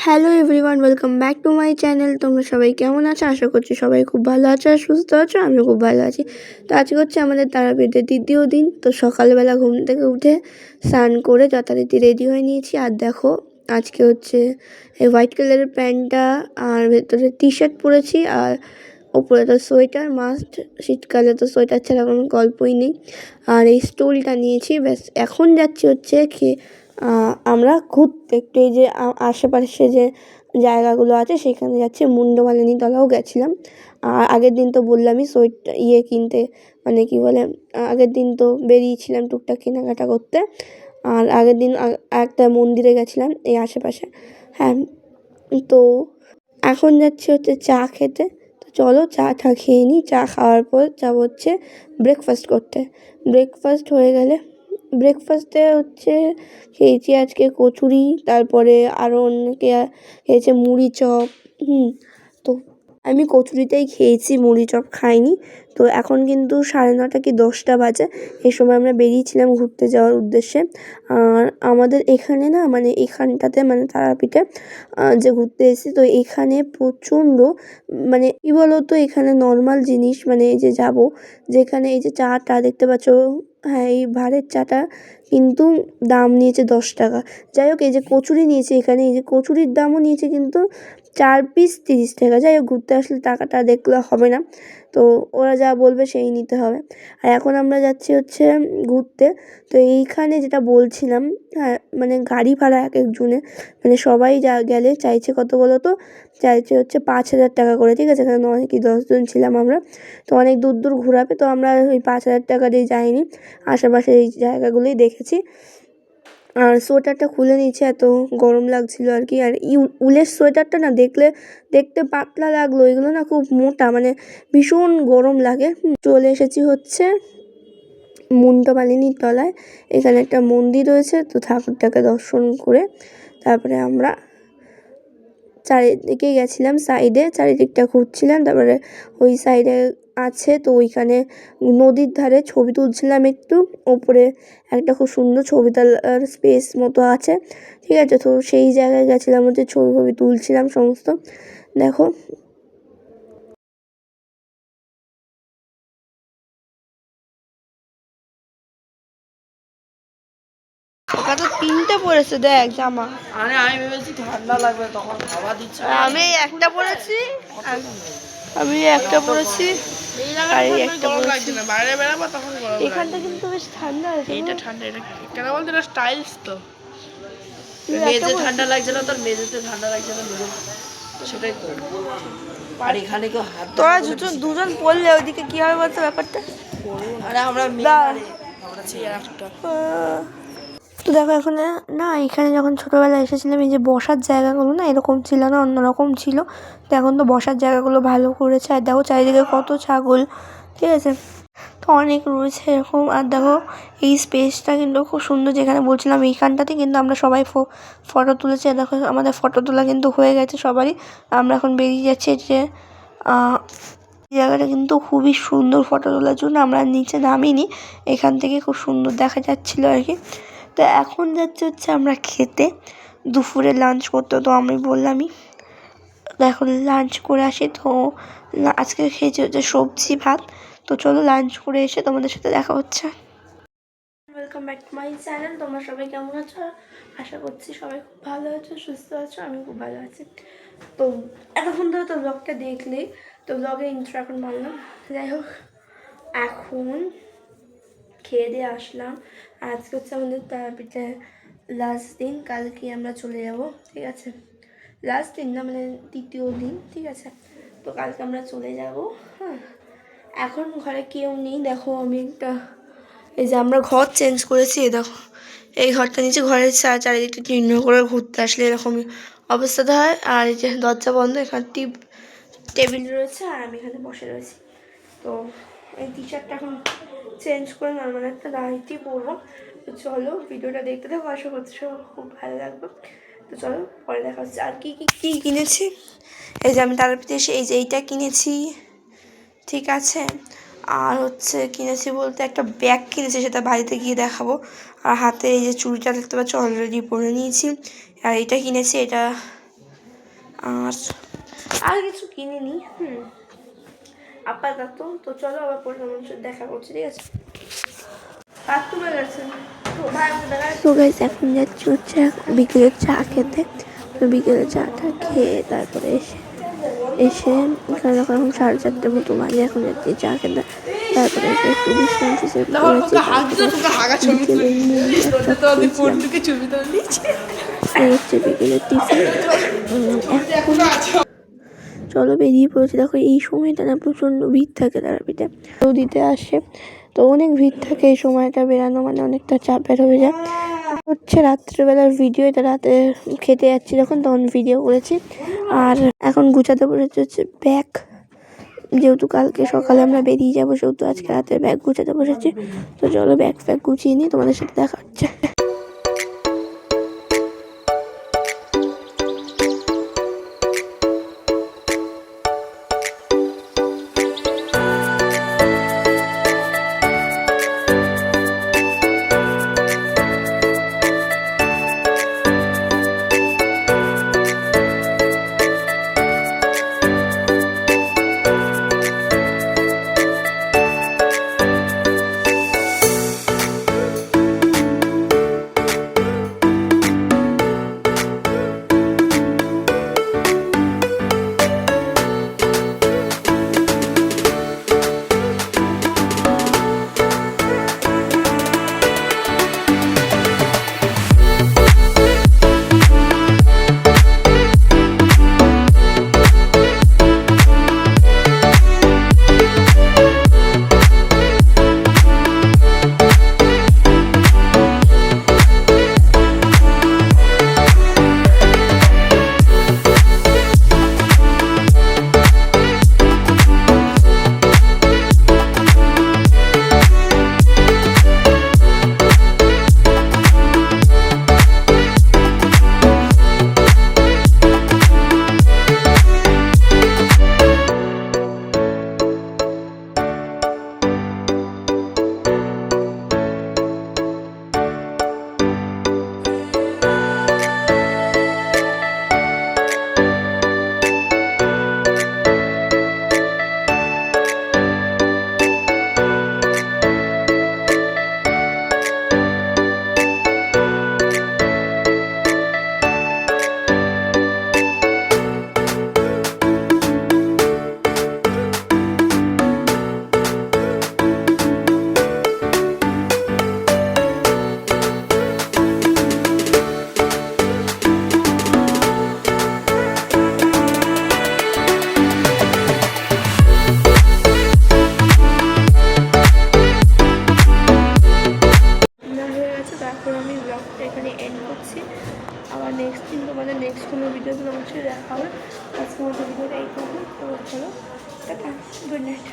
Hello everyone, welcome back to my channel. তোমরা সবাই কেমন আছো? আশা করছি সবাই খুব ভালো আছো আর সুস্থ আছো। আমিও খুব ভালো আছি। তো আজকে হচ্ছে আমাদের তারাপীঠের দ্বিতীয় দিন। তো সকালবেলা ঘুম থেকে উঠে স্নান করে যথারীতি রেডি হয়ে নিয়েছি। আর দেখো আজকে হচ্ছে এই হোয়াইট কালারের প্যান্টটা আর ভেতরে টি শার্ট পরেছি, আর ওপরে তো সোয়েটার মাস্ট। শীতকালে তো সোয়েটার ছাড়া কোনো গল্পই নেই। আর এই স্টুলটা নিয়েছি। ব্যাস এখন যাচ্ছি হচ্ছে আমরা ঘুরতে একটু, এই যে আশেপাশে যে জায়গাগুলো আছে সেখানে যাচ্ছি। মুন্ডমালিনী তলাও গেছিলাম। আর আগের দিন তো বললামই সোয়েটার কিনতে, মানে কি বলে, আগের দিন তো বেরিয়েছিলাম টুকটাক কেনাকাটা করতে। আর আগের দিন একটা মন্দিরে গেছিলাম এই আশেপাশে। হ্যাঁ, তো এখন যাচ্ছি হচ্ছে চা খেতে। তো চলো চাটা খেয়ে নিই। চা খাওয়ার পর যাবো হচ্ছে ব্রেকফাস্ট করতে। ব্রেকফাস্ট হয়ে গেলে ব্রেকফাস্টে হচ্ছে খেয়েছি আজকে কচুরি, তারপরে আরও অনেকে খেয়েছে মুড়ি চপ। তো আমি কচুরিটাই খেয়েছি, মুড়ি চপ খাইনি। তো এখন কিন্তু 9:30 কি 10টা বাজে। এই সময় আমরা বেরিয়েছিলাম ঘুরতে যাওয়ার উদ্দেশ্যে। আর আমাদের এখানে না, মানে এখানটাতে, মানে তারাপীঠে যে ঘুরতে এসেছি, তো এখানে প্রচণ্ড, মানে কী বলো তো, এখানে নর্মাল জিনিস, মানে এই যে যাবো যেখানে, এই যে চাটা দেখতে পাচ্ছ, হ্যাঁ এই ভাঁড়ের চাটা কিন্তু দাম নিয়েছে 10 টাকা। যাই হোক, এই যে কচুরি নিয়েছে এখানে, এই যে কচুরির দামও নিয়েছে কিন্তু 4 পিস 30 টাকা। যাই হোক, ঘুরতে আসলে টাকাটা দেখলে হবে না, তো ওরা যা বলবে সেই নিতে হবে। আর এখন আমরা যাচ্ছি হচ্ছে ঘুরতে। তো এইখানে যেটা বলছিলাম, হ্যাঁ মানে গাড়ি ভাড়া এক একজনের, মানে সবাই যা গেলে চাইছে কত বলো তো, চাইছে হচ্ছে 5,000 টাকা করে। ঠিক আছে, এখানে 9 কি 10 জন ছিলাম আমরা। তো অনেক দূর দূর ঘোরাবে, তো আমরা ওই 5,000 টাকা দিয়ে যাইনি, আশেপাশে এই জায়গাগুলোই দেখেছি। আর সোয়েটারটা খুলে নিচ্ছে, এত গরম লাগছিল আর কি। আর উলের সোয়েটারটা না দেখতে পাতলা লাগলো, এগুলো না খুব মোটা, মানে ভীষণ গরম লাগে। চলে এসেছি হচ্ছে মুন্ডমালিনীর তলায়। এখানে একটা মন্দির রয়েছে, তো ঠাকুরটাকে দর্শন করে তারপরে আমরা চারিদিকে গেছিলাম, চারিদিকটা ঘুরছিলাম। তারপরে ওই সাইডে আছে, তো ওইখানে নদীর ধারে ছবি তুলছিলাম একটু। ওপরে একটা খুব সুন্দর ছবি তোলার স্পেস মতো আছে, ঠিক আছে। তো সেই জায়গায় গেছিলাম হচ্ছে ছবি তুলছিলাম সমস্ত। দেখো ওটা তো 3টে পড়েছে, দেখ জামা। আরে আমি ভেবেছি ঠান্ডা লাগবে, তখন খাওয়া দিচ্ছে। আমি একটা পরেছি, আর এই একটা পরেছি। বাইরে বেরাবো তখন গরম লাগবে। এখানটা কিন্তু বেশ ঠান্ডা আছে। এইটা ঠান্ডা, এটা কেন বলতে, এটা স্টাইলস তো। মেঝে ঠান্ডা লাগছে না, তোর মেঝেতে ঠান্ডা লাগছে না, সেটাই তো। আর এখানে কেউ হাত, তোরা দুজন পড়লে ওইদিকে কি হবে বলতো ব্যাপারটা। আরে আমরা মেয়ে, আমরা চেয়ার একটা। তো দেখো এখানে না, এখানে যখন ছোটোবেলায় এসেছিলাম, এই যে বসার জায়গাগুলো না এরকম ছিল না, অন্যরকম ছিল। তো এখন তো বসার জায়গাগুলো ভালো করেছে। আর দেখো চারিদিকে কত ছাগল, ঠিক আছে, তো অনেক রয়েছে এরকম। আর দেখো এই স্পেসটা কিন্তু খুব সুন্দর, যেখানে বলছিলাম এইখানটাতে কিন্তু আমরা সবাই ফটো তুলেছি। আর দেখো আমাদের ফটো তোলা কিন্তু হয়ে গেছে সবারই। আমরা এখন বেরিয়ে যাচ্ছি যে জায়গাটা কিন্তু খুবই সুন্দর ফটো তোলার জন্য। আমরা নিচে নামিনি, এখান থেকে খুব সুন্দর দেখা যাচ্ছিলো আর কি। তো এখন যাচ্ছে হচ্ছে আমরা খেতে, দুপুরে লাঞ্চ করতে। তো আমি বললামই এখন লাঞ্চ করে আসি। তো আজকে খেয়েছি হচ্ছে সবজি ভাত। তো চলো লাঞ্চ করে এসে তোমাদের সাথে দেখা হচ্ছে। Welcome back to my channel. তোমরা সবাই কেমন আছো? আশা করছি সবাই খুব ভালো আছো, সুস্থ আছো। আমি খুব ভালো আছি। তো এতক্ষণ ধরে তো ব্লগটা দেখলেই, তো ব্লগের ইন্ট্রো এখন মানলাম। যাই হোক, এখন খেয়ে দিয়ে আসলাম। আজকে হচ্ছে আমাদের তারাপীঠে লাস্ট দিন, কালকে আমরা চলে যাব, ঠিক আছে। লাস্ট দিন না, মানে দ্বিতীয় দিন, ঠিক আছে। তো কালকে আমরা চলে যাব। হ্যাঁ, এখন ঘরে কেউ নেই। দেখো আমি একটা, এই যে আমরা ঘর চেঞ্জ করেছি, দেখো এই ঘরটা নিচে, ঘরের চারিদিকটা চিহ্ন করে ঘুরতে আসলে এরকম অবস্থাটা হয়। আর এই যে দরজা বন্ধ, এখানে টেবিল রয়েছে, আর আমি এখানে বসে রয়েছি। তো এই টি শার্টটা এখন চেঞ্জ করে নর্মাল একটা নাইটি পরবো। তো চলো ভিডিওটা দেখতে থাকো, আশা করছি খুব ভালো লাগবে। তো চলো পরে দেখা হচ্ছে। আর কী কিনেছি, এই যে আমি তারাপীঠে এসে এই যে এইটা কিনেছি, ঠিক আছে। আর হচ্ছে কিনেছি বলতে একটা ব্যাগ কিনেছি, সেটা বাড়িতে গিয়ে দেখাবো। আর হাতে এই যে চুড়িটা দেখতে পাচ্ছ অলরেডি পরে নিয়েছি। আর এটা কিনেছি, এটা আর কিছু কিনিনি আপাতত। তো চলো আবার পরে তোমার সাথে দেখা করছি, ঠিক আছে? তো গাইস এখন যাচ্ছি হচ্ছে বিকেলের চা খেতে। তো বিকেলের চাটা খেয়ে তারপরে এসে এখানে যখন এখন 4:30 মতো বাজে, এখন যাচ্ছি চা খেতে। তারপরে এসে একটু বিশ্রাম ফিসে করেছি। এই হচ্ছে বিকেলের টিফিন। এখন চলো বেরিয়ে পড়েছি। দেখো এই সময়টা না প্রচণ্ড ভিড় থাকে তারাপীঠে, দিতে আসে, তো অনেক ভিড় থাকে এই সময়টা। বেরানো মানে অনেকটা চাপের হয়ে যায়। হচ্ছে রাত্রেবেলার ভিডিও, এটা রাতে খেতে যাচ্ছি যখন তখন ভিডিও করেছি। আর এখন গুছাতে বসেছি হচ্ছে ব্যাগ, যেহেতু কালকে সকালে আমরা বেরিয়ে যাবো সেহেতু আজকে রাতের ব্যাগ গুছাতে বসেছি। তো চলো ব্যাগ ফ্যাগ গুছিয়ে নিই, তোমাদের সাথে দেখা হচ্ছে। এখানে এন্ড করছি। আবার নেক্সট দিন তোমাদের নেক্সট কোনো ভিডিওতে অবশ্যই দেখা হবে। আজকে মতো ভিডিওটা এই করবো। তো চলো টাটা, গুড নাইট।